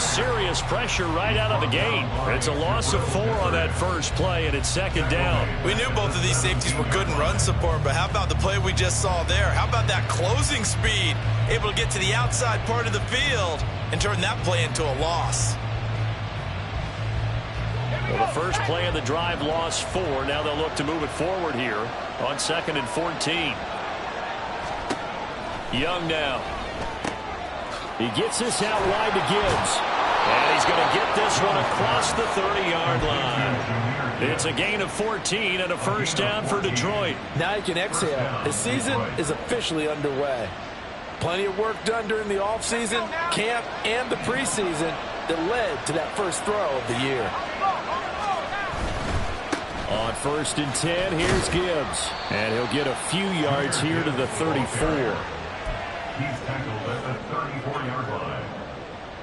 serious pressure right out of the gate. It's a loss of 4 on that first play, and it's second down. We knew both of these safeties were good in run support, but how about the play we just saw there? How about that closing speed? Able to get to the outside part of the field and turn that play into a loss. Well, the first play of the drive lost 4. Now they'll look to move it forward here on 2nd and 14. Young now. He gets this out wide to Gibbs. And he's going to get this one across the 30-yard line. It's a gain of 14 and a first down for Detroit. Now you can exhale. The season is officially underway. Plenty of work done during the offseason, camp, and the preseason that led to that first throw of the year. On 1st and 10, here's Gibbs. And he'll get a few yards here to the 34. He's tackled at the 34-yard line.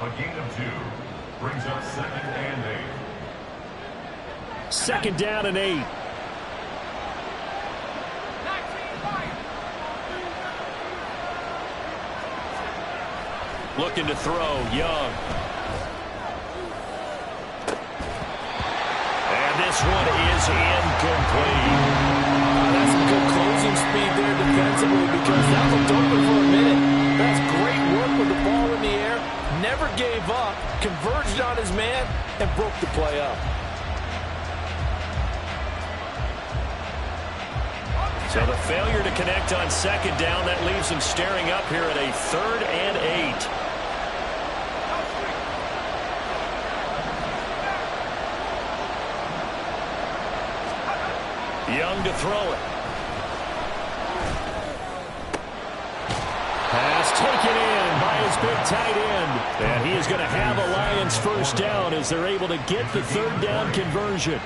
A gain of 2 brings up 2nd and 8. 2nd down and 8. Looking to throw, Young. And this one is incomplete. That's some good closing speed there defensively because that looked open for a minute. That's great work with the ball in the air. Never gave up, converged on his man, and broke the play up. So the failure to connect on 2nd down, that leaves him staring up here at a 3rd and 8. Young to throw it. Pass taken in by his big tight end. And he is going to have a Lions first down as they're able to get the 3rd down conversion.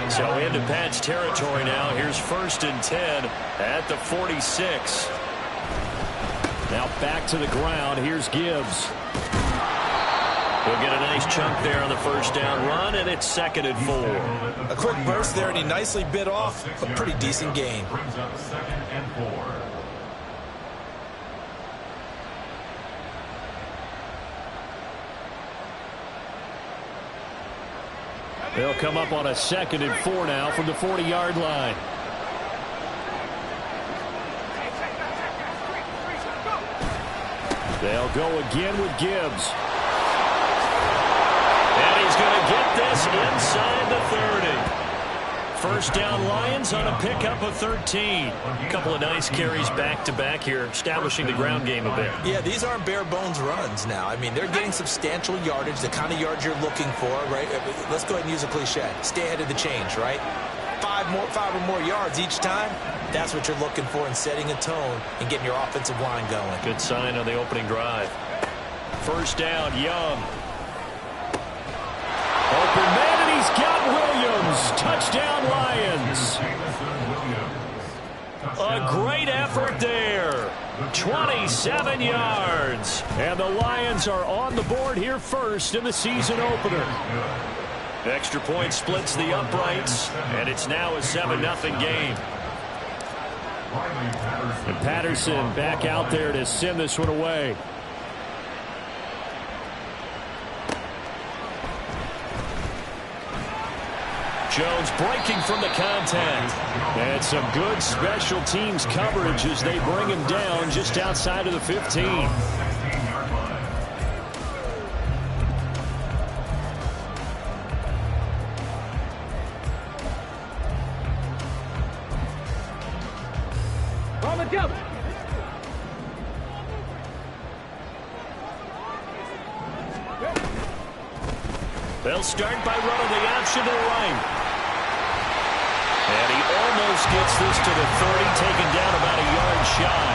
So into Pat's territory now. Here's 1st and 10 at the 46. Now back to the ground. Here's Gibbs. He'll get a nice chunk there on the first down run, and it's 2nd and 4. A quick burst there, and he nicely bit off a pretty decent gain. Brings up 2nd and 4. They'll come up on a 2nd and 4 now from the 40-yard line. They'll go again with Gibbs. And he's going to get this inside the 30. First down Lions on a pickup of 13. A couple of nice carries back-to-back here, establishing the ground game a bit. Yeah, these aren't bare-bones runs now. I mean, they're getting substantial yardage, the kind of yards you're looking for, right? Let's go ahead and use a cliche. Stay ahead of the change, right? Five or more yards each time. That's what you're looking for in setting a tone and getting your offensive line going. Good sign on the opening drive. First down, Young. Open man, and he's got Williams. Touchdown, Lions. A great effort there. 27 yards. And the Lions are on the board here first in the season opener. Extra point splits the uprights, and it's now a 7-0 game. And Patterson back out there to send this one away. Jones breaking from the contact. And some good special teams coverage as they bring him down just outside of the 15. They'll start by running the option to the right. And he almost gets this to the 30, taken down about a yard shy.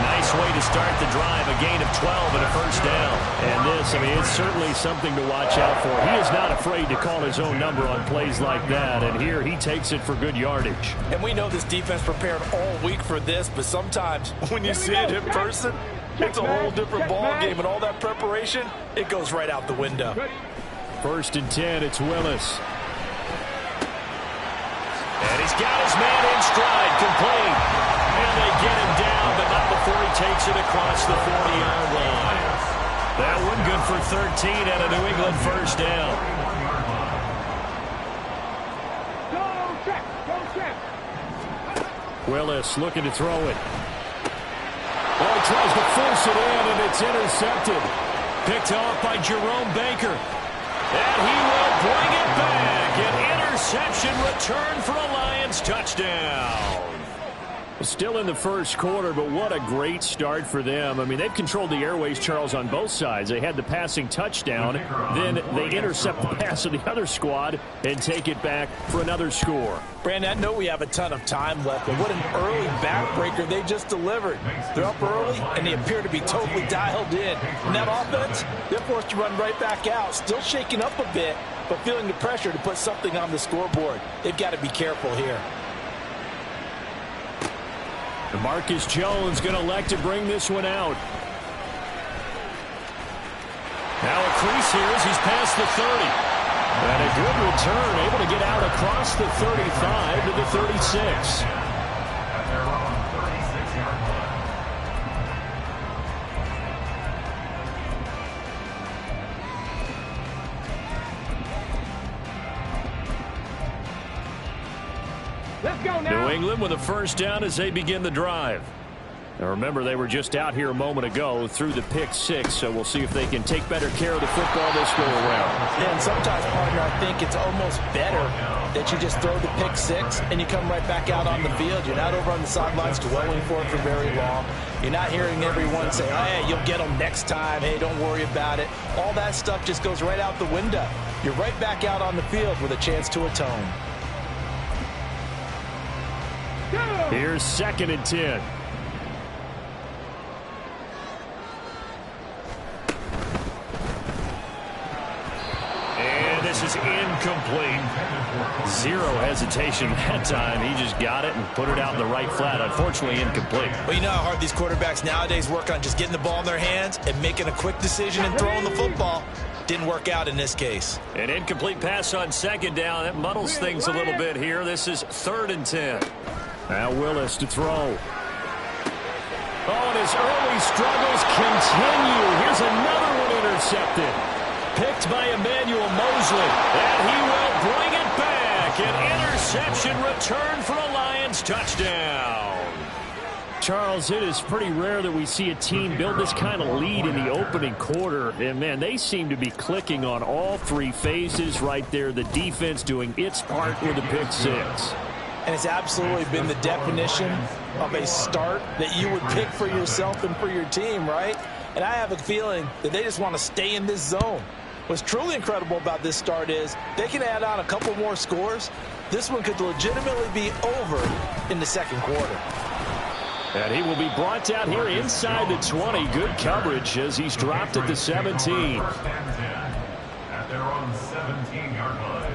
Nice way to start the drive, a gain of 12 and a first down. And this, I mean, it's certainly something to watch out for. He is not afraid to call his own number on plays like that, and here he takes it for good yardage. And we know this defense prepared all week for this, but sometimes when you see it in person, it's a whole different ball game, and all that preparation, it goes right out the window. 1st and 10, it's Willis. And he's got his man in stride, complete. And they get him down, but not before he takes it across the 40-yard line. That one good for 13 and a New England first down. Willis looking to throw it. Oh, he tries to force it in, and it's intercepted. Picked off by Jerome Baker. And he will bring it back. An interception return for a Lions touchdown. Still in the first quarter, but what a great start for them. I mean, they've controlled the airways, Charles, on both sides. They had the passing touchdown, then they intercept the pass of the other squad and take it back for another score. Brandon, I know we have a ton of time left, but what an early backbreaker they just delivered. They're up early, and they appear to be totally dialed in. And that offense, they're forced to run right back out, still shaking up a bit, but feeling the pressure to put something on the scoreboard. They've got to be careful here. Marcus Jones going to elect to bring this one out. Now a crease here as he's past the 30. And a good return, able to get out across the 35 to the 36. New England with a first down as they begin the drive. Now remember, they were just out here a moment ago through the pick six, so we'll see if they can take better care of the football this go around. Yeah, and sometimes, partner, I think it's almost better that you just throw the pick six and you come right back out on the field. You're not over on the sidelines dwelling for it for very long. You're not hearing everyone say, oh, hey, you'll get them next time. Hey, don't worry about it. All that stuff just goes right out the window. You're right back out on the field with a chance to atone. Here's 2nd and 10. And this is incomplete. Zero hesitation that time. He just got it and put it out in the right flat. Unfortunately, incomplete. Well, you know how hard these quarterbacks nowadays work on just getting the ball in their hands and making a quick decision and throwing the football. Didn't work out in this case. An incomplete pass on 2nd down. That muddles things a little bit here. This is 3rd and 10. Now Willis to throw. Oh, and his early struggles continue. Here's another one intercepted. Picked by Emmanuel Mosley. And he will bring it back. An interception return for a Lions touchdown. Charles, it is pretty rare that we see a team build this kind of lead in the opening quarter. And, man, they seem to be clicking on all three phases right there. The defense doing its part with a pick six. And it's absolutely been the definition of a start that you would pick for yourself and for your team, right? And I have a feeling that they just want to stay in this zone. What's truly incredible about this start is they can add on a couple more scores. This one could legitimately be over in the second quarter. And he will be brought out here inside the 20. Good coverage as he's dropped at the 17. At their own 17-yard line.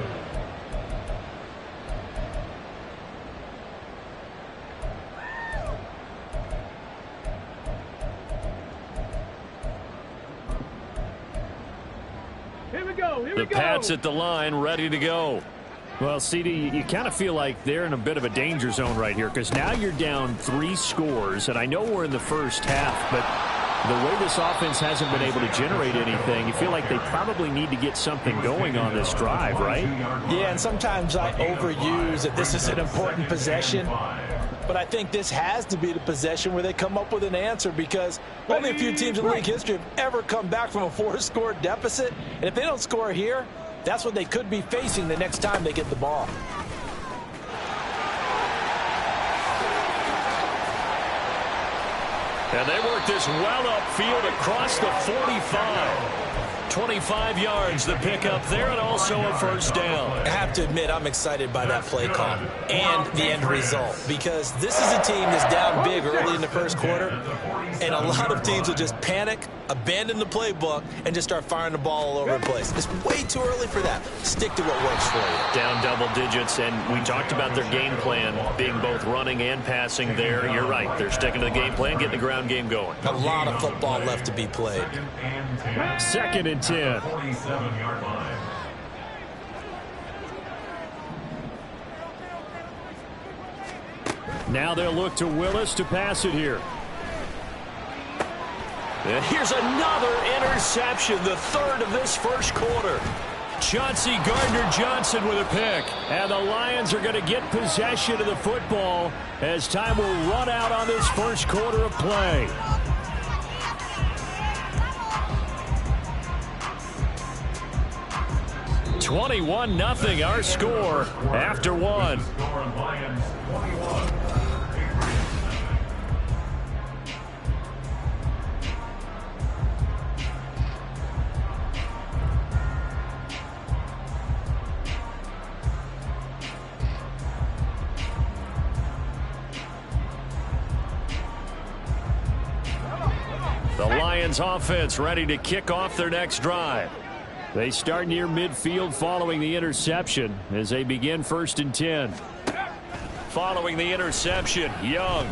The Pats at the line, ready to go. Well, CD, you kind of feel like they're in a bit of a danger zone right here because now you're down 3 scores, and I know we're in the first half, but the way this offense hasn't been able to generate anything, you feel like they probably need to get something going on this drive, right? Yeah, and sometimes I overuse that this is an important possession. But I think this has to be the possession where they come up with an answer because only a few teams in league history have ever come back from a 4-score deficit. And if they don't score here, that's what they could be facing the next time they get the ball. And they work this well upfield across the 45. 25 yards the pickup there, and also a first down. I have to admit, I'm excited by that play call and the end result because this is a team that's down big early in the first quarter, and a lot of teams will just panic, abandon the playbook, and just start firing the ball all over the place. It's way too early for that. Stick to what works for you. Down double digits, and we talked about their game plan being both running and passing there. You're right. They're sticking to the game plan, getting the ground game going. A lot of football left to be played. 2nd and 10. 47-yard line. Now they'll look to Willis to pass it here. And here's another interception, the third of this first quarter. Chauncey Gardner-Johnson with a pick. And the Lions are going to get possession of the football as time will run out on this first quarter of play. (21-0) our score after one. The Lions offense ready to kick off their next drive. They start near midfield following the interception as they begin 1st and 10. Following the interception, Young.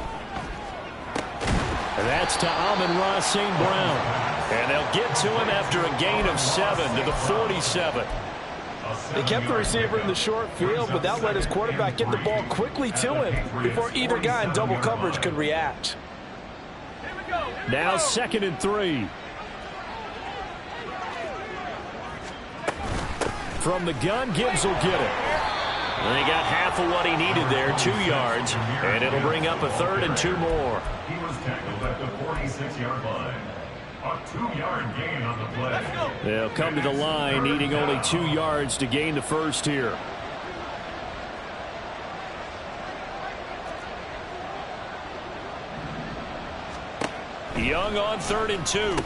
And that's to Amon-Ra St. Brown. And they'll get to him after a gain of 7 to the 47. They kept the receiver in the short field, but that let his quarterback get the ball quickly to him before either guy in double coverage could react. Now 2nd and 3. From the gun, Gibbs will get it. And he got half of what he needed there, 2 yards, and it'll bring up a 3rd and 2 more. He was tackled at the 46-yard line. A 2-yard gain on the play. They'll come to the line, needing only 2 yards to gain the first here. Young on 3rd and 2.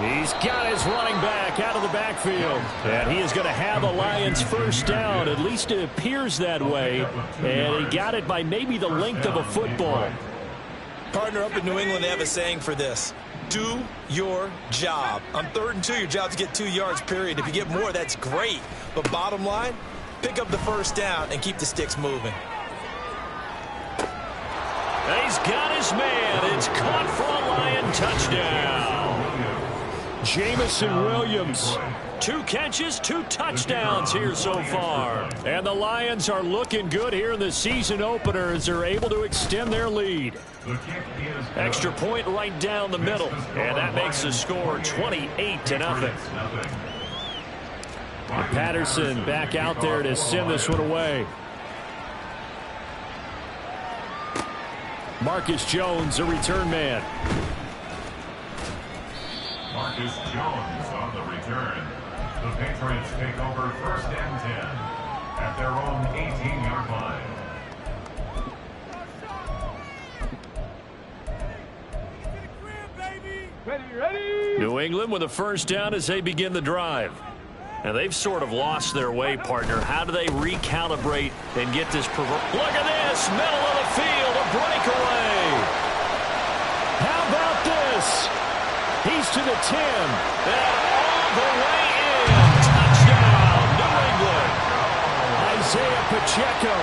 He's got his running back out of the backfield. And he is going to have a Lions first down. At least it appears that way. And he got it by maybe the length of a football. Partner, up in New England, they have a saying for this. Do your job. On 3rd and 2, your job is to get 2 yards, period. If you get more, that's great. But bottom line, pick up the first down and keep the sticks moving. He's got his man. It's caught for a Lion touchdown. Jamison Williams. 2 catches, 2 touchdowns here so far. And the Lions are looking good here in the season opener as they're able to extend their lead. Extra point right down the middle. And that makes the score 28-0. Patterson back out there to send this one away. Marcus Jones, a return man. Marcus Jones on the return. The Patriots take over 1st and 10 at their own 18-yard line. Ready. New England with a first down as they begin the drive. Now they've sort of lost their way, partner. How do they recalibrate and get this? Look at this, middle of the field, a breakaway. How about this? He's to the 10, and all the way in. Touchdown, New England. Isaiah Pacheco,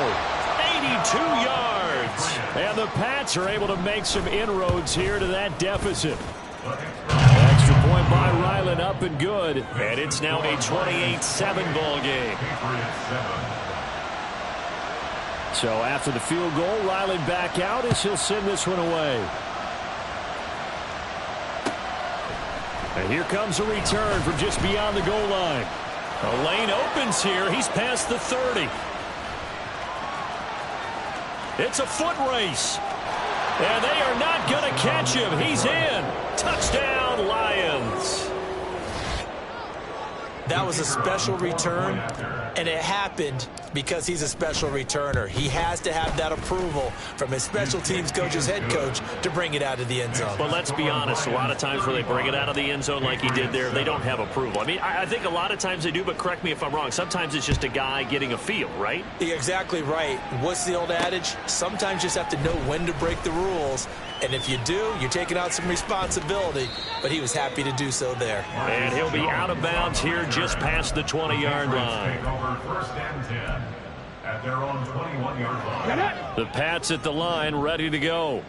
82 yards. And the Pats are able to make some inroads here to that deficit. Extra point by Ryland, up and good. And it's now a 28-7 ball game. So after the field goal, Ryland back out as he'll send this one away. And here comes a return from just beyond the goal line. A lane opens here. He's past the 30. It's a foot race. And they are not going to catch him. He's in. Touchdown, Lions. That was a special return, and it happened because he's a special returner. He has to have that approval from his special teams coach's head coach to bring it out of the end zone. But let's be honest, a lot of times where they bring it out of the end zone like he did there, they don't have approval. I mean, I think a lot of times they do, but correct me if I'm wrong. Sometimes it's just a guy getting a feel, right? You're exactly right. What's the old adage? Sometimes you just have to know when to break the rules. And if you do, you're taking out some responsibility. But he was happy to do so there. And he'll be out of bounds here just past the 20-yard line. First and 10 at their own 21-yard line. The Pats at the line, ready to go.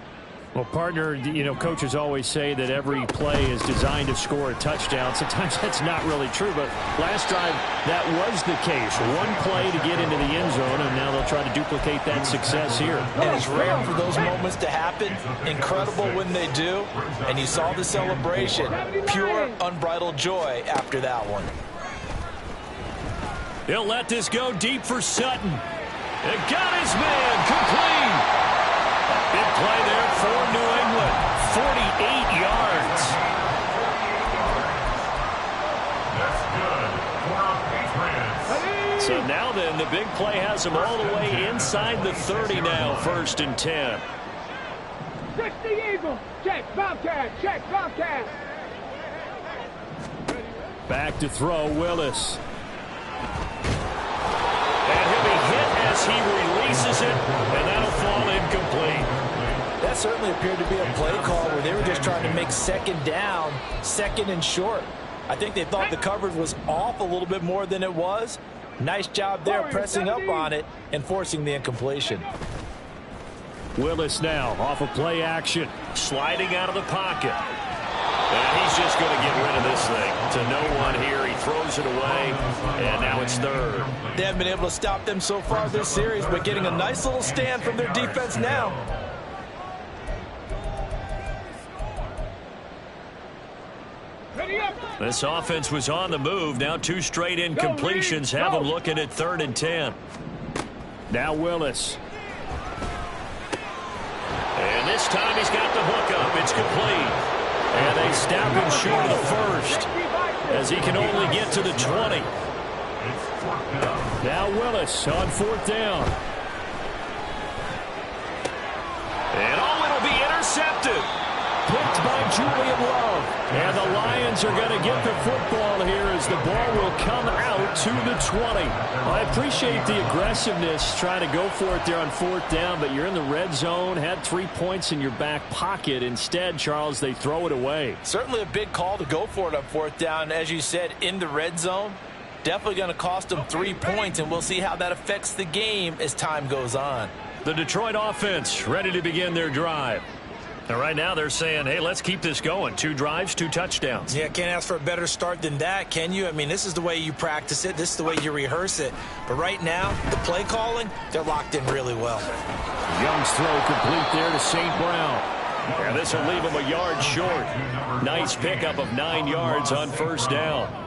Well, partner, you know, coaches always say that every play is designed to score a touchdown. Sometimes that's not really true, but last drive, that was the case. One play to get into the end zone, and now they'll try to duplicate that success here. And it's rare for those moments to happen. Incredible when they do. And you saw the celebration. Pure, unbridled joy after that one. He'll let this go deep for Sutton. It got his man complete. Big play there for New England. 48 yards. That's good for our Patriots. So now then, the big play has them all the way inside the 30 now, 1st and 10. 60 Eagles. Check, Bobcat. Check, Bobcat. Back to throw, Willis. And he'll be hit as he releases it, and that'll fall incomplete. That certainly appeared to be a play call where they were just trying to make second down, second and short. I think they thought the coverage was off a little bit more than it was. Nice job there pressing up on it and forcing the incompletion. Willis now off of play action, sliding out of the pocket. And he's just going to get rid of this thing. To no one here. He throws it away, and now it's 3rd. They haven't been able to stop them so far this series, but getting a nice little stand from their defense now. This offense was on the move. Now 2 straight incompletions have them looking at 3rd and 10. Now Willis. And this time he's got the hook up. It's complete. And they stop him short of the 1st as he can only get to the 20. Now Willis on 4th down. And it'll be intercepted. Picked by Julian Love. And the Lions are going to get the football here as the ball will come out to the 20. I appreciate the aggressiveness trying to go for it there on 4th down, but you're in the red zone, had 3 points in your back pocket. Instead, Charles, they throw it away. Certainly a big call to go for it on 4th down. As you said, in the red zone, definitely going to cost them 3 points, and we'll see how that affects the game as time goes on. The Detroit offense ready to begin their drive. And right now they're saying, hey, let's keep this going. 2 drives, 2 touchdowns. Yeah, can't ask for a better start than that, can you? I mean, this is the way you practice it. This is the way you rehearse it. But right now, the play calling, they're locked in really well. Young's throw complete there to St. Brown. And this will leave him a yard short. Nice pickup of 9 yards on 1st down.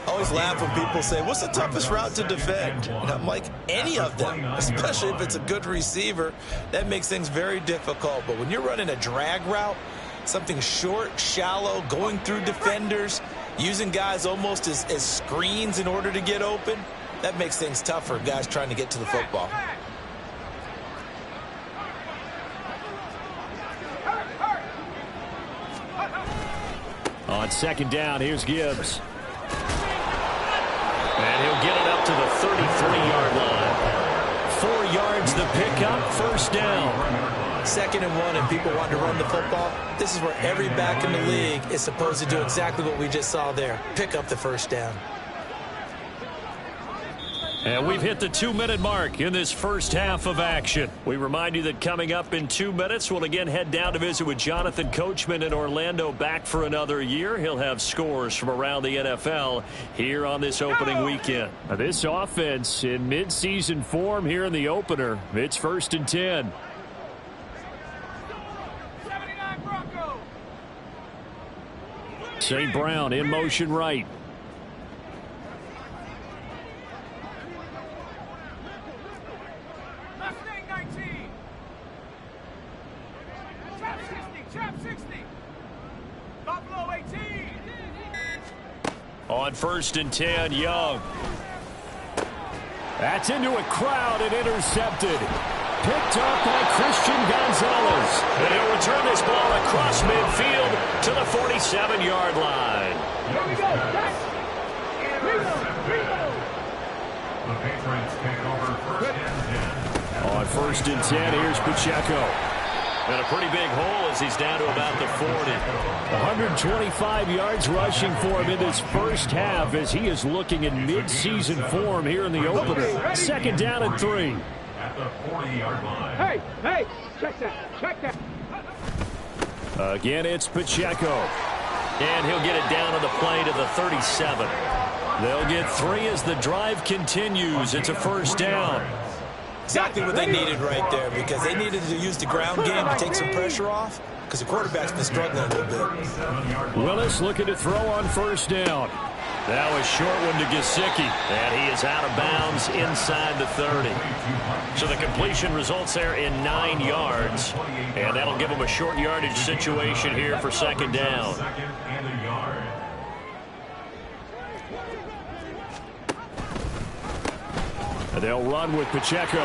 I always laugh when people say, what's the toughest route to defend? And I'm like, any of them, especially if it's a good receiver. That makes things very difficult. But when you're running a drag route, something short, shallow, going through defenders, using guys almost as screens in order to get open, that makes things tough for guys trying to get to the football. On 2nd down, here's Gibbs. And he'll get it up to the 33-yard line. 4 yards the pickup, 1st down. 2nd and 1, and people want to run the football. This is where every back in the league is supposed to do exactly what we just saw there. Pick up the 1st down. And we've hit the 2-minute mark in this first half of action. We remind you that coming up in 2 minutes, we'll again head down to visit with Jonathan Coachman in Orlando, back for another year. He'll have scores from around the NFL here on this opening weekend. Now, this offense in midseason form here in the opener. It's 1st and 10. St. Brown in motion right. On 1st and 10, Young. That's into a crowd and intercepted. Picked up by Christian Gonzalez. And he'll return this ball across midfield to the 47-yard line. Here we go. The Patriots take over 1st and 10. On 1st and 10, here's Pacheco. And a pretty big hole as he's down to about the 40. 125 yards rushing for him in this first half as he is looking in mid-season form here in the opener. 2nd down and 3. At the 40-yard line. Hey, check that. Again, it's Pacheco. And he'll get it down on the play to the 37. They'll get 3 as the drive continues. It's a first down. Exactly what they needed right there, because they needed to use the ground game to take some pressure off, because the quarterback's been struggling a little bit. Willis looking to throw on first down. That was short one to Gesicki, and he is out of bounds inside the 30. So the completion results there in 9 yards, and that'll give them a short yardage situation here for second down. They'll run with Pacheco.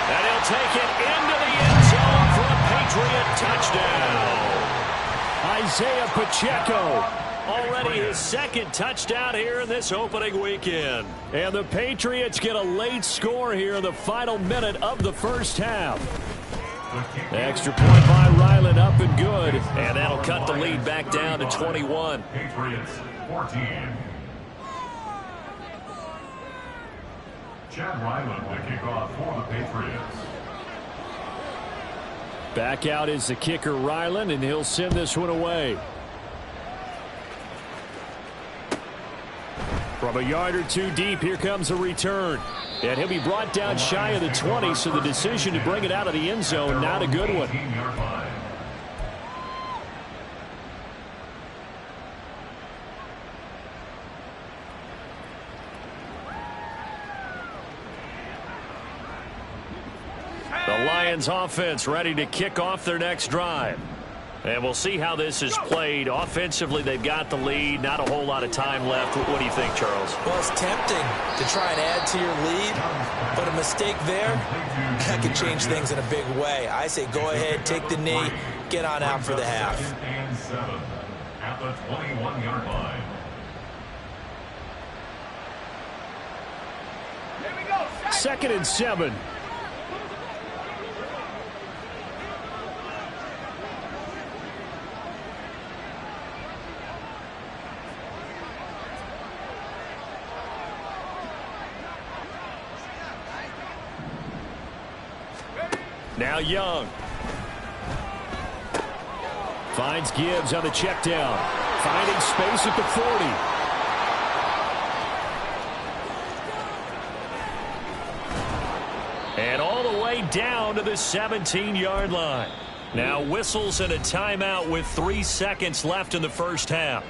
And he'll take it into the end zone for a Patriot touchdown. Isaiah Pacheco, already his second touchdown here in this opening weekend. And the Patriots get a late score here in the final minute of the first half. Extra point by Ryland, up and good. And that'll cut the lead back down to 21. Patriots 14. Chad Ryland will kick off for the Patriots. Back out is the kicker, Ryland, and he'll send this one away. From a yard or two deep, here comes a return. And he'll be brought down shy of the 20, so the decision to bring it out of the end zone, not a good one. The Lions offense ready to kick off their next drive. And we'll see how this is played. Offensively, they've got the lead. Not a whole lot of time left. What do you think, Charles? Well, it's tempting to try and add to your lead, but a mistake there, that could change things in a big way. I say go ahead, take the knee, get on out for the half. And 7 at the 21-yard line. Here we go. Second and 7. Now Young. Finds Gibbs on the check down. Finding space at the 40. And all the way down to the 17-yard line. Now whistles and a timeout with 3 seconds left in the first half.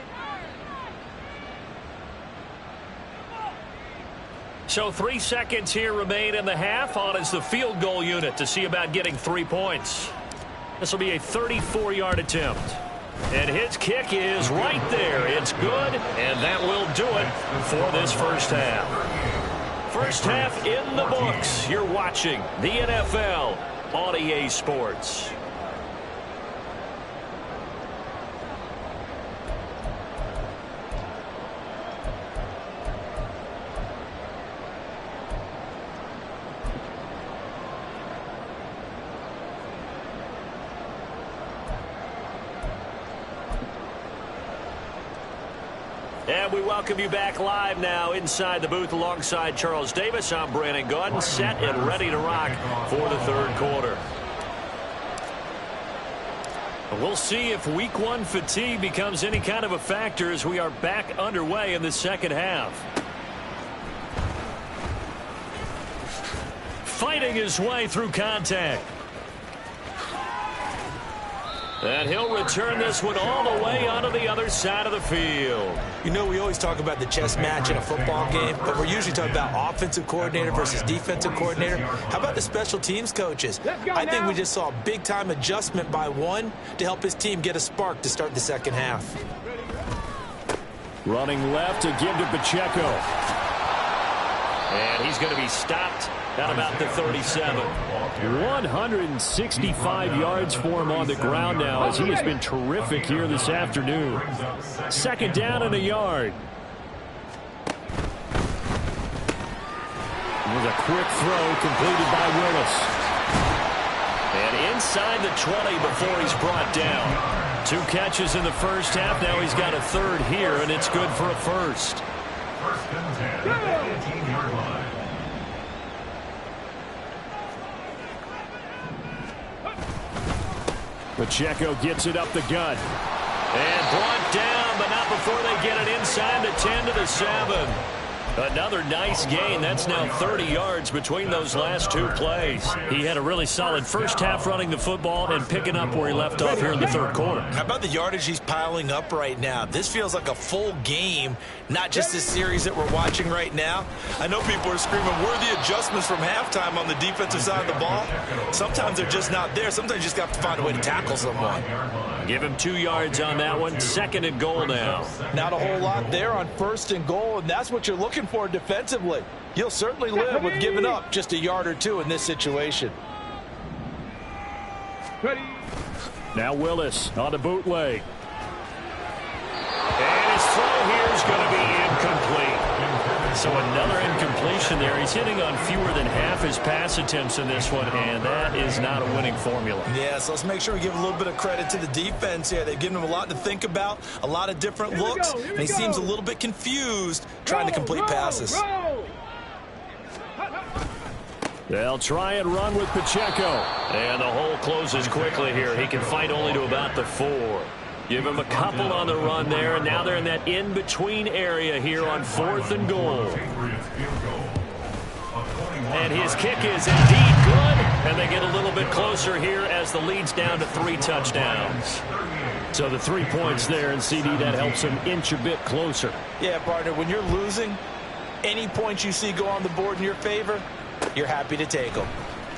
So 3 seconds here remain in the half. On is the field goal unit to see about getting 3 points. This will be a 34-yard attempt. And his kick is right there. It's good, and that will do it for this first half. First half in the books. You're watching the NFL on EA Sports. And we welcome you back live now inside the booth alongside Charles Davis. I'm Brandon Gaudin, set and ready to rock for the third quarter. And we'll see if week 1 fatigue becomes any kind of a factor as we are back underway in the second half. Fighting his way through contact. And he'll return this one all the way onto the other side of the field. You know, we always talk about the chess match in a football game, but we're usually talking about offensive coordinator versus defensive coordinator. How about the special teams coaches? I think we just saw a big-time adjustment by one to help his team get a spark to start the second half. Running left to give to Pacheco. And he's going to be stopped at about the 37. 165 yards for him on the ground now as he has been terrific here this afternoon. Second down and a yard. With a quick throw completed by Willis. And inside the 20 before he's brought down. 2 catches in the first half. Now he's got a third here, and it's good for a first. First and 10 at the 18-yard line. Pacheco gets it up the gut. And brought down, but not before they get it inside the 10 to the 7. Another nice gain. That's now 30 yards between those last two plays. He had a really solid first half running the football and picking up where he left off here in the third quarter. How about the yardage he's piling up right now? This feels like a full game, not just this series that we're watching right now. I know people are screaming, where are the adjustments from halftime on the defensive side of the ball? Sometimes they're just not there. Sometimes you just have to find a way to tackle someone. Give him 2 yards on that one. 2nd and goal now. Not a whole lot there on 1st and goal, and that's what you're looking for defensively. You'll certainly live with giving up just a yard or two in this situation. Now Willis on the bootleg. And his throw here is going to be incomplete. So another incompletion there. He's hitting on fewer than half his pass attempts in this one, and that is not a winning formula. Yeah, so let's make sure we give a little bit of credit to the defense here. They've given him a lot to think about, a lot of different looks, and he seems a little bit confused trying to complete passes. They'll try and run with Pacheco. And the hole closes quickly here. He can fight only to about the 4. Give him a couple on the run there, and now they're in that in-between area here on 4th and goal. And his kick is indeed good, and they get a little bit closer here as the lead's down to 3 touchdowns. So the 3 points there, and CD, that helps him inch a bit closer. Yeah, partner, when you're losing, any points you see go on the board in your favor, you're happy to take them.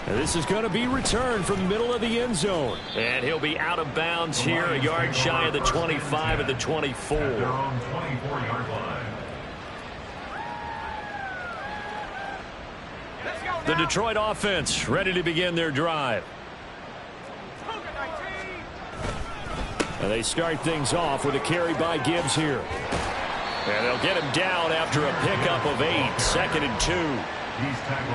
And this is going to be returned from the middle of the end zone. And he'll be out of bounds here, a yard shy of the 25 at the 24. The Detroit offense ready to begin their drive. And they start things off with a carry by Gibbs here. And they'll get him down after a pickup of 8, 2nd and 2.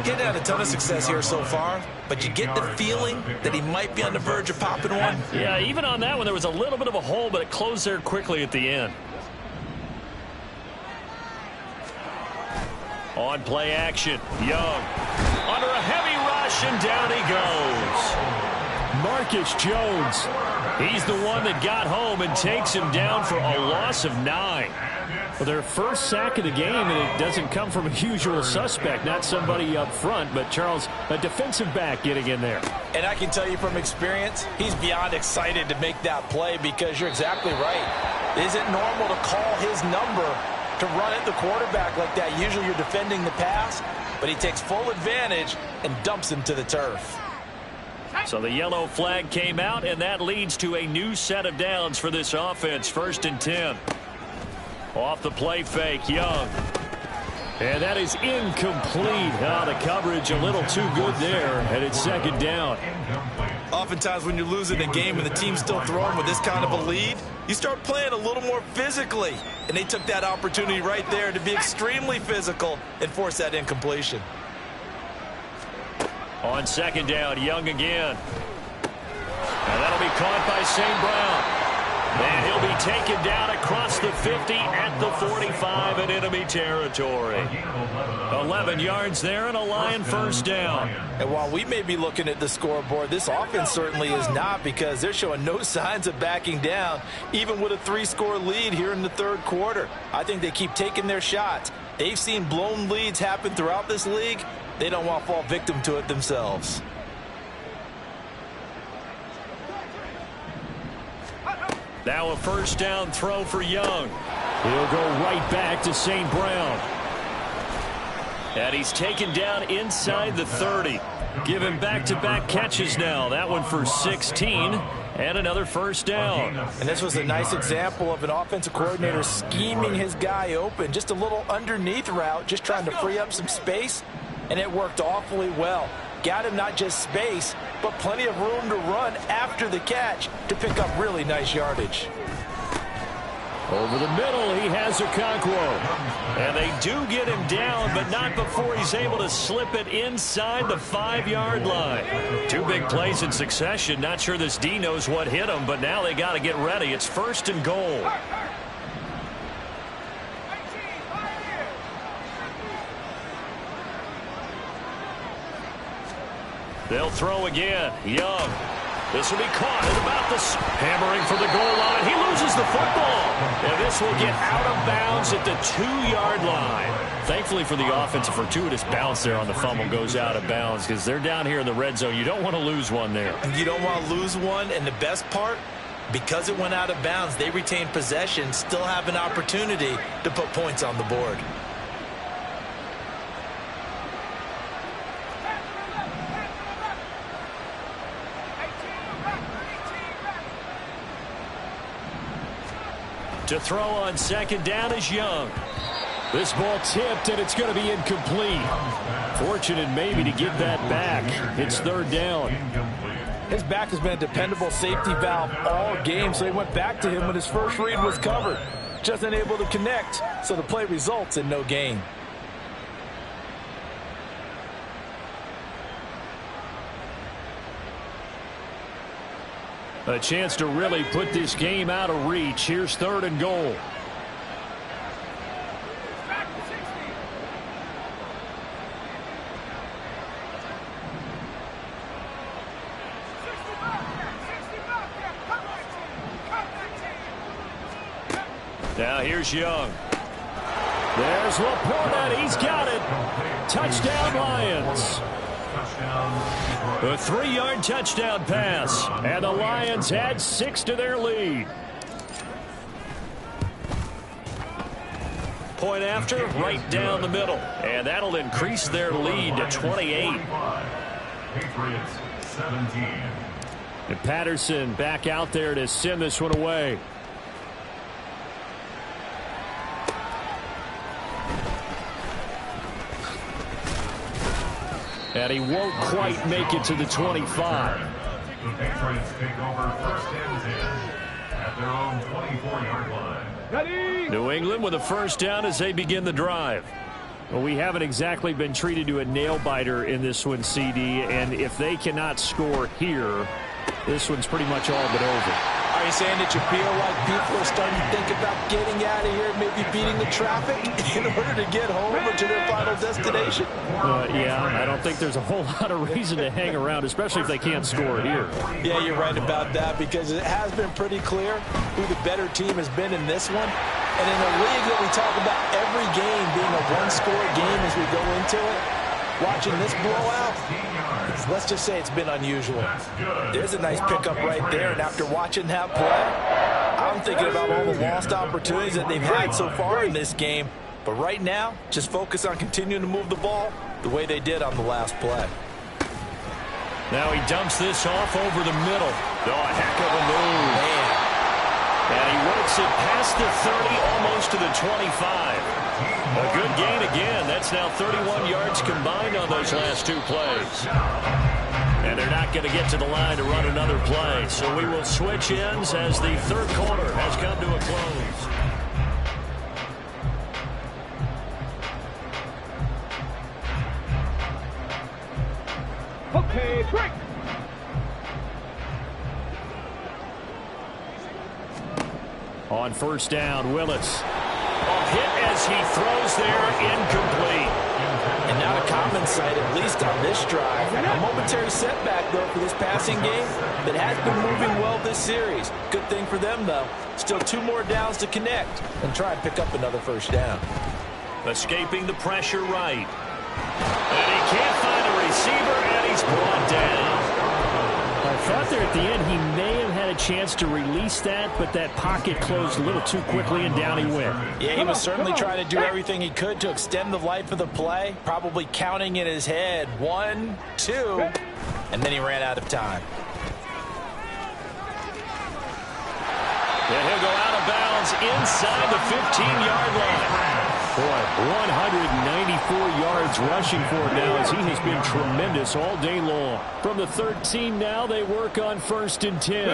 Getting had a ton of success here so far, but you get the feeling that he might be on the verge of popping one. Yeah, even on that one, there was a little bit of a hole, but it closed there quickly at the end. On play action, Young. Under a heavy rush, and down he goes. Marcus Jones. He's the one that got home and takes him down for a loss of 9. Well, their first sack of the game, and it doesn't come from a usual suspect, not somebody up front, but Charles, a defensive back getting in there. And I can tell you from experience, he's beyond excited to make that play because you're exactly right. Is it normal to call his number to run at the quarterback like that? Usually you're defending the pass, but he takes full advantage and dumps him to the turf. So the yellow flag came out, and that leads to a new set of downs for this offense. 1st and 10. Off the play fake, Young. And that is incomplete. The coverage a little too good there, and it's 2nd down. Oftentimes when you're losing a game and the team's still throwing with this kind of a lead, you start playing a little more physically. And they took that opportunity right there to be extremely physical and force that incompletion. On 2nd down, Young again. And that'll be caught by St. Brown. And he'll be taken down across the 50 at the 45 in enemy territory. 11 yards there and a Lion 1st down. And while we may be looking at the scoreboard, this offense certainly is not, because they're showing no signs of backing down, even with a 3-score lead here in the 3rd quarter. I think they keep taking their shots. They've seen blown leads happen throughout this league. They don't want to fall victim to it themselves. Now a 1st down throw for Young. He'll go right back to St. Brown. And he's taken down inside the 30. Give him back-to-back catches now. That one for 16 and another 1st down. And this was a nice example of an offensive coordinator scheming his guy open. Just a little underneath route, just trying to free up some space, and it worked awfully well. Got him not just space, but plenty of room to run after the catch to pick up really nice yardage. Over the middle, he has Okonkwo. And they do get him down, but not before he's able to slip it inside the 5-yard line. 2 big plays in succession. Not sure this D knows what hit him, but now they got to get ready. It's 1st and goal. They'll throw again. Young. This will be caught at about the hammering for the goal line. He loses the football. And this will get out of bounds at the 2-yard line. Thankfully for the offense, a fortuitous bounce there on the fumble goes out of bounds because they're down here in the red zone. You don't want to lose one there. You don't want to lose one, and the best part, because it went out of bounds, they retain possession, still have an opportunity to put points on the board. To throw on second down is Young. This ball tipped, and it's going to be incomplete. Fortunate maybe to get that back. It's third down. His back has been a dependable safety valve all game, so he went back to him when his first read was covered. Just unable to connect, so the play results in no gain. A chance to really put this game out of reach. Here's third and goal. Now here's Young. There's Laporta. He's got it. Touchdown, Lions. A 3-yard touchdown pass. And the Lions add 6 to their lead. Point after, right down the middle. And that'll increase their lead to 28. Patriots 17. And Patterson back out there to send this one away. And he won't quite make it to the 25. The Patriots take over first and 10 at their own 24-yard line. Ready? New England with a first down as they begin the drive. Well, we haven't exactly been treated to a nail-biter in this one, CD, and if they cannot score here, this one's pretty much all but over. Are you saying that you feel like people are starting to think about getting out of here, maybe beating the traffic in order to get home or to their final destination? Yeah, I don't think there's a whole lot of reason to hang around, especially if they can't score here. Yeah, you're right about that because it has been pretty clear who the better team has been in this one. And in a league that we talk about every game being a one-score game as we go into it, watching this blowout, let's just say it's been unusual. There's a nice pickup right there, and after watching that play, I'm thinking about all the lost opportunities that they've had so far in this game. But right now, just focus on continuing to move the ball the way they did on the last play. Now he dumps this off over the middle. Oh, a heck of a move. Man. And he works it past the 30, almost to the 25. A good gain again. That's now 31 yards combined on those last 2 plays. And they're not going to get to the line to run another play. So we will switch ends as the third quarter has come to a close. Okay, break. On first down, Willis. A hit as he throws there, incomplete. And not a common sight, at least on this drive. A momentary setback, though, for this passing game that has been moving well this series. Good thing for them, though. Still 2 more downs to connect and try and pick up another first down. Escaping the pressure right. And he can't find a receiver, and he's brought down. I thought there at the end he may have had a chance to release that, but that pocket closed a little too quickly, and down he went. Yeah, he was certainly trying to do everything he could to extend the life of the play, probably counting in his head 1, 2, and then he ran out of time. And he'll go out of bounds inside the 15-yard line. Boy, 194 yards rushing for him now as he has been tremendous all day long. From the 13 now, they work on first and 10.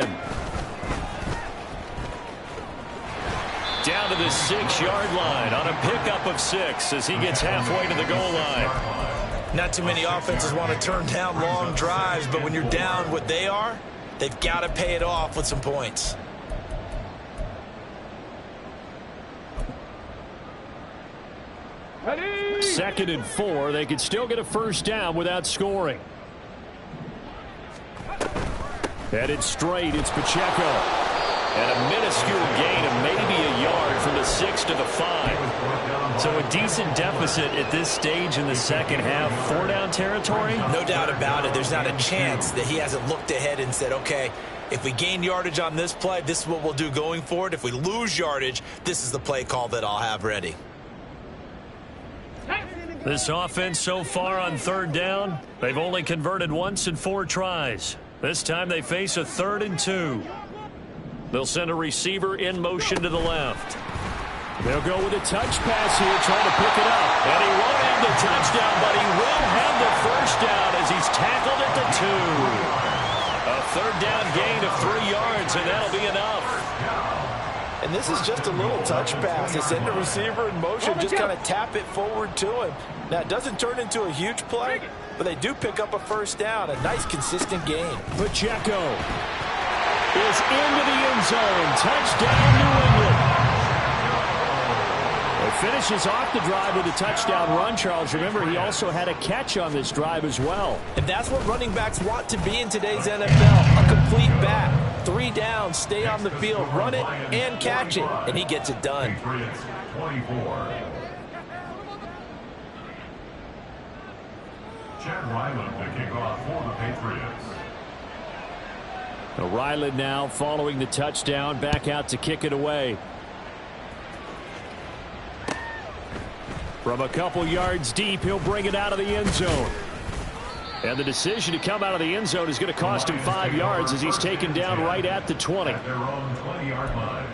Down to the 6-yard line on a pickup of 6 as he gets halfway to the goal line. Not too many offenses want to turn down long drives, but when you're down what they are, they've got to pay it off with some points. Ready? Second and 4. They could still get a first down without scoring. Headed straight, it's Pacheco. And a minuscule gain of maybe a yard from the 6 to the 5. So a decent deficit at this stage in the second half. 4-down territory? No doubt about it. There's not a chance that he hasn't looked ahead and said, okay, if we gain yardage on this play, this is what we'll do going forward. If we lose yardage, this is the play call that I'll have ready. This offense so far on 3rd down, they've only converted once in 4 tries. This time they face a 3rd and 2. They'll send a receiver in motion to the left. They'll go with a touch pass here, trying to pick it up. And he won't have the touchdown, but he will have the first down as he's tackled at the 2. A 3rd down gain of 3 yards, and that'll be enough. And this is just a little touch pass. They send the receiver in motion, just kind of tap it forward to him. Now, it doesn't turn into a huge play, but they do pick up a first down. A nice, consistent gain. Pacheco is into the end zone. Touchdown, New England. It finishes off the drive with a touchdown run, Charles. Remember, he also had a catch on this drive as well. And that's what running backs want to be in today's NFL. A complete back. 3 downs, stay on the field, run it, and catch it. And he gets it done. Patriots 24. Chad Ryland to kick off for the Patriots. Ryland now following the touchdown, back out to kick it away. From a couple yards deep, he'll bring it out of the end zone. And the decision to come out of the end zone is going to cost him 5 yards as he's taken down right at the 20. At their own 20-yard line.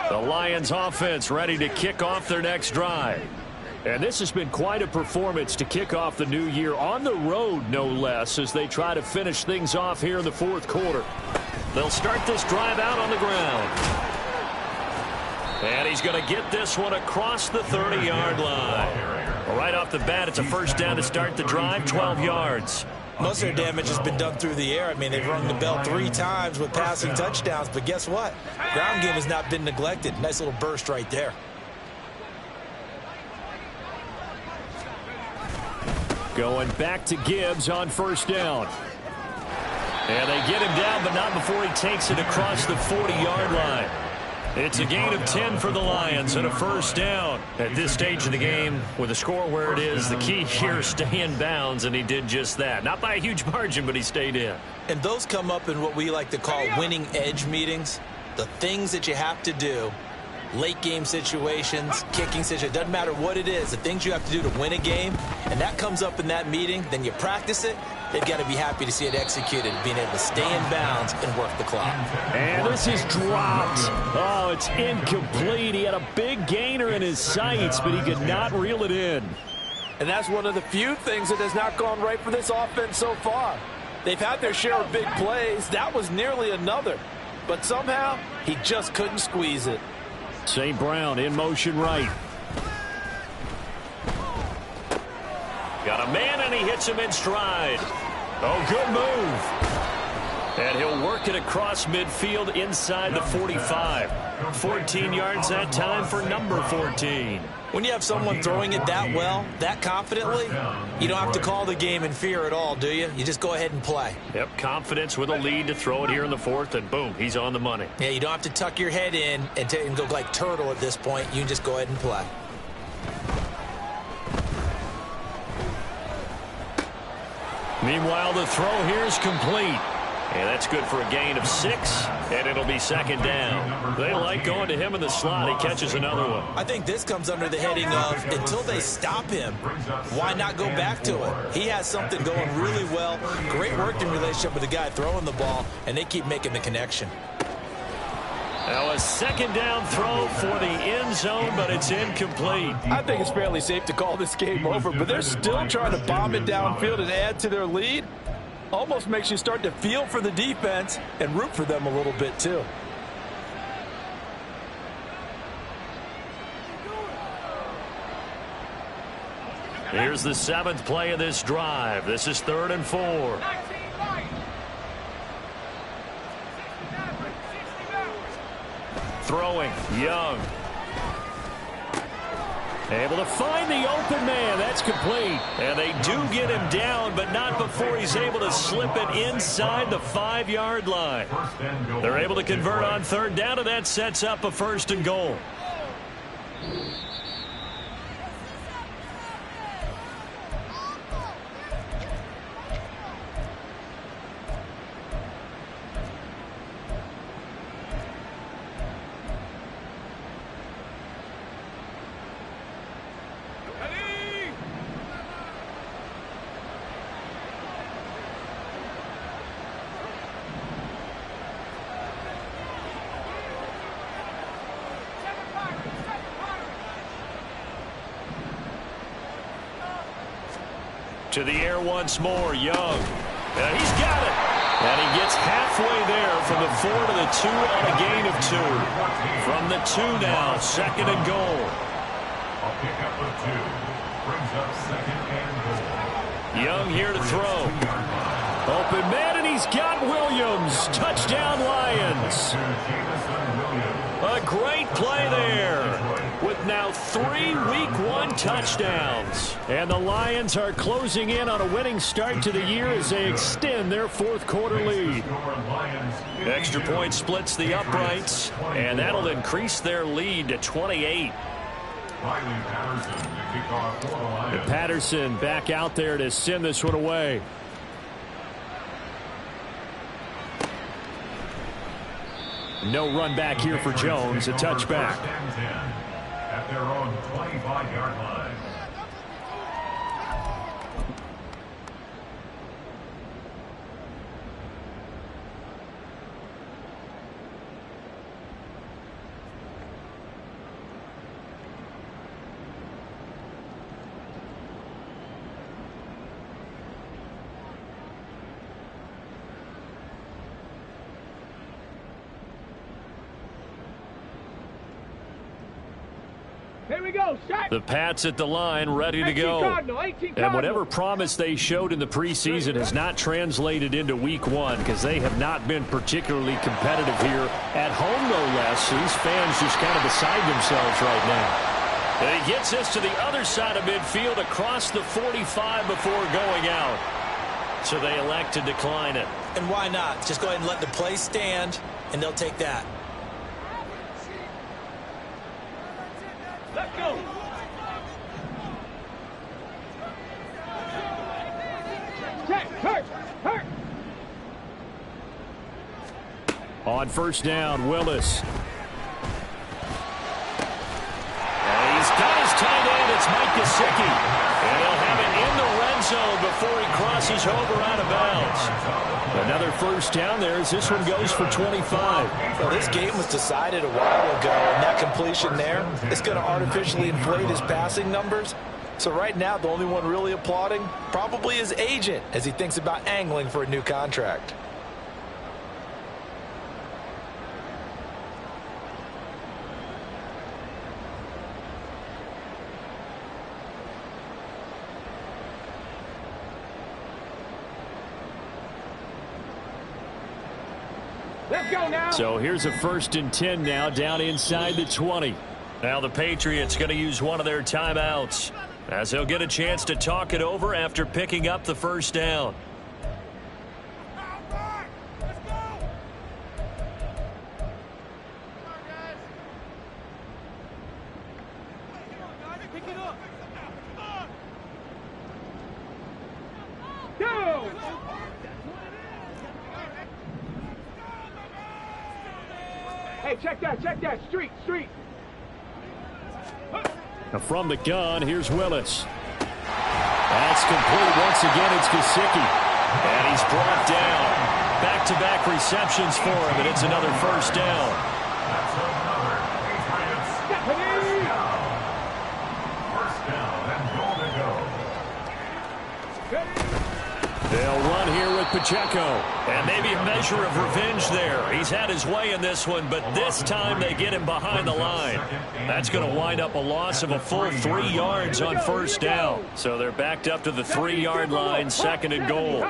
The Lions offense ready to kick off their next drive. And this has been quite a performance to kick off the new year on the road, no less, as they try to finish things off here in the 4th quarter. They'll start this drive out on the ground. And he's going to get this one across the 30-yard line. Well, right off the bat, it's a first down to start the drive, 12 yards. Most of their damage has been done through the air. I mean, they've rung the bell 3 times with passing touchdowns, but guess what? Ground game has not been neglected. Nice little burst right there. Going back to Gibbs on first down. And they get him down, but not before he takes it across the 40-yard line. It's a gain of 10 for the Lions and a first down. At this stage of the game, with the score where it is, the key here is stay in bounds, and he did just that. Not by a huge margin, but he stayed in. And those come up in what we like to call winning edge meetings. The things that you have to do, late game situations, kicking situations, doesn't matter what it is, the things you have to do to win a game, and that comes up in that meeting, then you practice it. They've got to be happy to see it executed, being able to stay in bounds and work the clock. And this is dropped. Oh, it's incomplete. He had a big gainer in his sights, but he could not reel it in. And that's one of the few things that has not gone right for this offense so far. They've had their share of big plays. That was nearly another. But somehow, he just couldn't squeeze it. St. Brown in motion right. Got a man, and he hits him in stride. Oh, good move. And he'll work it across midfield inside the 45. 14 yards that time for number 14. When you have someone throwing it that well, that confidently, you don't have to call the game in fear at all, do you? You just go ahead and play. Yep, confidence with a lead to throw it here in the 4th, and boom, he's on the money. Yeah, you don't have to tuck your head in and go like turtle at this point. You can just go ahead and play. Meanwhile, the throw here is complete. And that's good for a gain of 6, and it'll be second down. They like going to him in the slot. He catches another one. I think this comes under the heading of until they stop him, why not go back to it? He has something going really well. Great working relationship with the guy throwing the ball, and they keep making the connection. Now a second down throw for the end zone, but it's incomplete. I think it's fairly safe to call this game over, but they're still trying to bomb it downfield and add to their lead. Almost makes you start to feel for the defense and root for them a little bit too. Here's the 7th play of this drive. This is 3rd and 4. Throwing, Young. Able to find the open man. That's complete. And they do get him down, but not before he's able to slip it inside the 5-yard line. They're able to convert on third down, and that sets up a 1st and goal. To the air once more, Young. And he's got it. And he gets halfway there from the 4 to the 2 on a gain of 2. From the 2 now, 2nd and goal. A pickup of 2 brings up 2nd and goal. Young here to throw. Open man, and he's got Williams. Touchdown, Lions. A great play there. With now 3 Week 1 touchdowns. And the Lions are closing in on a winning start to the year as they extend their 4th quarter lead. Extra point splits the uprights, and that'll increase their lead to 28. Patterson back out there to send this one away. No run back here for Jones, a touchback. At their own 25-yard line. Here we go, shot. The Pats at the line, ready to go. And whatever promise they showed in the preseason has not translated into Week 1 because they have not been particularly competitive here at home, no less. These fans just kind of beside themselves right now. And he gets this to the other side of midfield across the 45 before going out. So they elect to decline it. And why not? Just go ahead and let the play stand, and they'll take that. Let's go. Check, hurt. On 1st down, Willis. And he's got his tight end. It's Mike Gesicki. And he'll have it in the red zone before he crosses over out of bounds. Another 1st down there as this one goes for 25. Well, this game was decided a while ago, and that completion there is going to artificially inflate his passing numbers. So right now, the only one really applauding probably his agent as he thinks about angling for a new contract. Let's go now. So here's a 1st and 10 now down inside the 20. Now the Patriots going to use one of their timeouts as they'll get a chance to talk it over after picking up the 1st down. Go. Hey, check that. Street. Now from the gun, here's Willis. That's complete. Once again, it's Gesicki. And he's brought down. Back-to-back receptions for him, and it's another 1st down. That's another Patriots. First down and goal to go. They'll run here with Pacheco. And maybe a measure of revenge there. He's had his way in this one, but this time they get him behind the line. That's going to wind up a loss of a full 3 yards on 1st down. So they're backed up to the 3-yard line, 2nd and goal.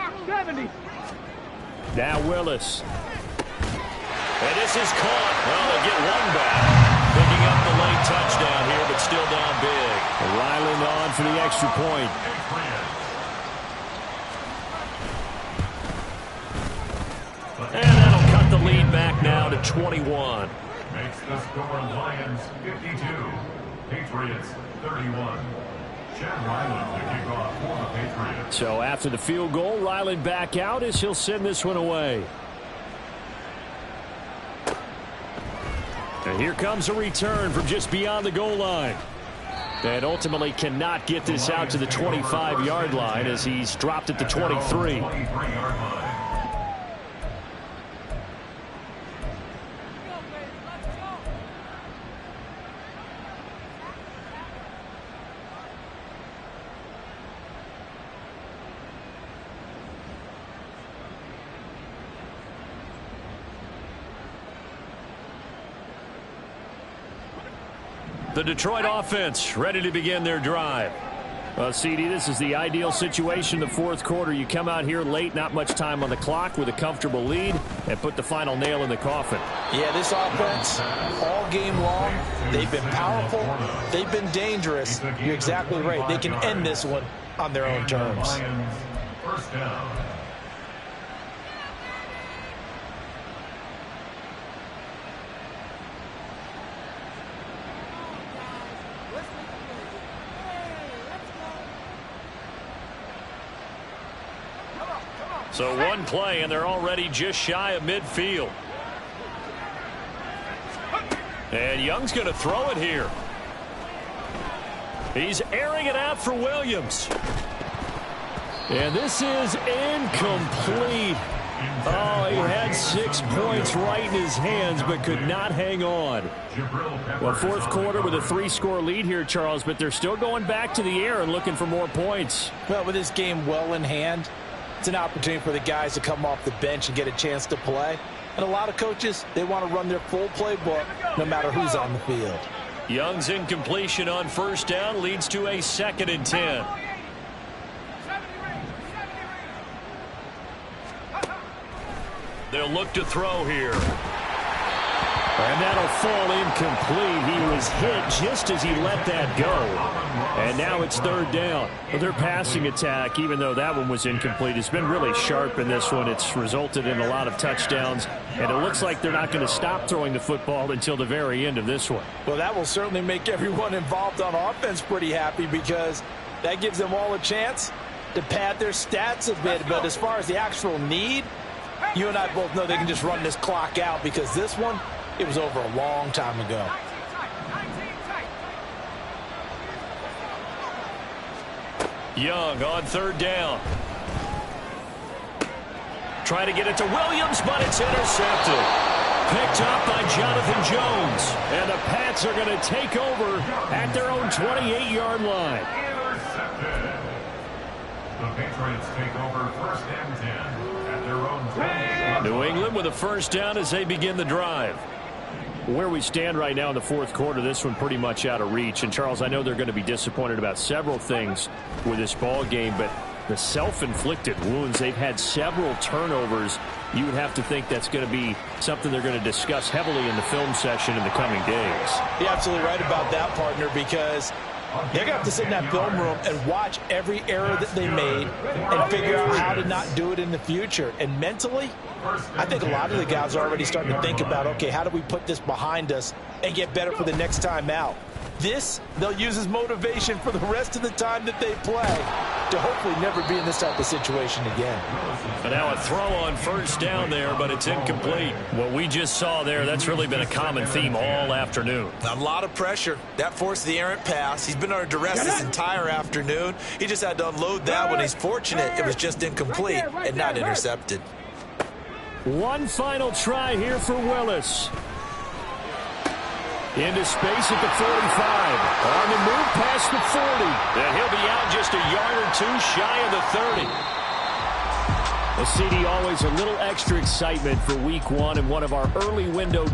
Now Willis. And this is caught. Well, they get one back. Picking up the late touchdown here, but still down big. for the extra point. And that'll cut the lead back now to 21. Makes the score Lions 52, Patriots 31. Chad Ryland to kick off for the Patriots. So after the field goal, Ryland back out as he'll send this one away. And here comes a return from just beyond the goal line. And ultimately cannot get this out to the 25-yard line as he's dropped at the 23. The Detroit offense ready to begin their drive. CD, this is the ideal situation in the fourth quarter. You come out here late, not much time on the clock with a comfortable lead, and put the final nail in the coffin. Yeah, this offense, all game long, they've been powerful, they've been dangerous. You're exactly right. They can end this one on their own terms. First down. So one play, and they're already just shy of midfield. And Young's going to throw it here. He's airing it out for Williams. And this is incomplete. Oh, he had 6 points right in his hands, but could not hang on. Well, fourth quarter with a 3-score lead here, Charles, but they're still going back to the air and looking for more points. Well, with this game well in hand, it's an opportunity for the guys to come off the bench and get a chance to play. And a lot of coaches, they want to run their full playbook no matter who's on the field. Young's incompletion on first down leads to a 2nd and 10. They'll look to throw here. And that'll fall incomplete. He was hit just as he let that go. And now it's 3rd down. Well, their passing attack, even though that one was incomplete, has been really sharp in this one. It's resulted in a lot of touchdowns. And it looks like they're not going to stop throwing the football until the very end of this one. Well, that will certainly make everyone involved on offense pretty happy because that gives them all a chance to pad their stats a bit. But as far as the actual need, you and I both know they can just run this clock out because this one, it was over a long time ago. Young on 3rd down. Trying to get it to Williams, but it's intercepted. Picked up by Jonathan Jones. And the Pats are going to take over at their own 28-yard line. Intercepted. The Patriots take over 1st and 10 at their own 20. New England with a 1st down as they begin the drive. Where we stand right now in the fourth quarter, this one pretty much out of reach. And, Charles, I know they're going to be disappointed about several things with this ball game, but the self-inflicted wounds, they've had several turnovers. You would have to think that's going to be something they're going to discuss heavily in the film session in the coming days. You're absolutely right about that, partner, because they're going to have to sit in that film room and watch every error that they made and figure out how to not do it in the future. And mentally, I think a lot of the guys are already starting to think about, okay, how do we put this behind us and get better for the next time out? This, they'll use as motivation for the rest of the time that they play to hopefully never be in this type of situation again. And now a throw on 1st down there, but it's incomplete. What we just saw there, that's really been a common theme all afternoon. A lot of pressure. That forced the errant pass. He's been under duress this entire afternoon. He just had to unload that one. He's fortunate it was just incomplete and not intercepted. One final try here for Willis. Into space at the 45. On the move past the 40. And he'll be out just a yard or 2 shy of the 30. Well, CD, always a little extra excitement for week 1 and one of our early window